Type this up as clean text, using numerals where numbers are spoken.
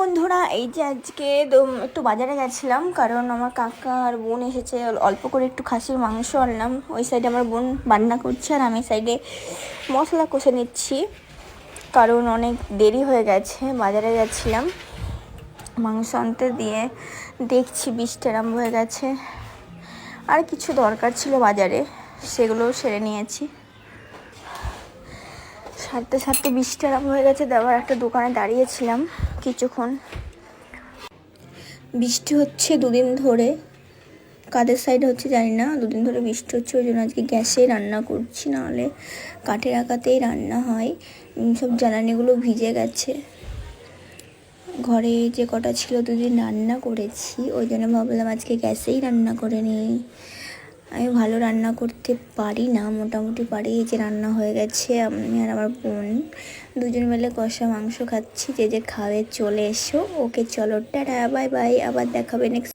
বন্ধুরা, এই যে আজকে একটু বাজারে গেছিলাম, কারণ আমার কাকা আর বোন এসেছে। অল্প করে একটু খাসির মাংস আনলাম। ওই সাইডে আমার বোন রান্না করছে আর আমি সাইডে মশলা কষে নিচ্ছি, কারণ অনেক দেরি হয়ে গেছে। বাজারে গেছিলাম মাংস আনতে, দিয়ে দেখছি বৃষ্টি আরম্ভ হয়ে গেছে। আর কিছু দরকার ছিল বাজারে, সেগুলোও সেরে নিয়েছি। সারতে সারতে বৃষ্টি আরম্ভ হয়ে গেছে। আবার একটা দোকানে দাঁড়িয়েছিলাম কিছুক্ষণ। বৃষ্টি হচ্ছে দুদিন ধরে, কাদের সাইডে হচ্ছে জানি না, দুদিন ধরে বৃষ্টি হচ্ছে। ওই জন্য আজকে গ্যাসে রান্না করছি, নাহলে কাঠের আঁকাতেই রান্না হয়। সব জ্বালানিগুলো ভিজে গেছে। ঘরে যে কটা ছিল দুদিন রান্না করেছি, ওই জন্য ভাবলাম আজকে গ্যাসেই রান্না করে নিই। আমি ভালো রান্না করতে পারি না, মোটামুটি পারি। এই যে রান্না হয়ে গেছে, আমি আর আমার বোন দুজন মিলে কষা মাংস খাচ্ছি। যে যে খাবে চলে এসো। ওকে, চলো, টাটা, বাই বাই, আবার দেখাবে নেক্সট।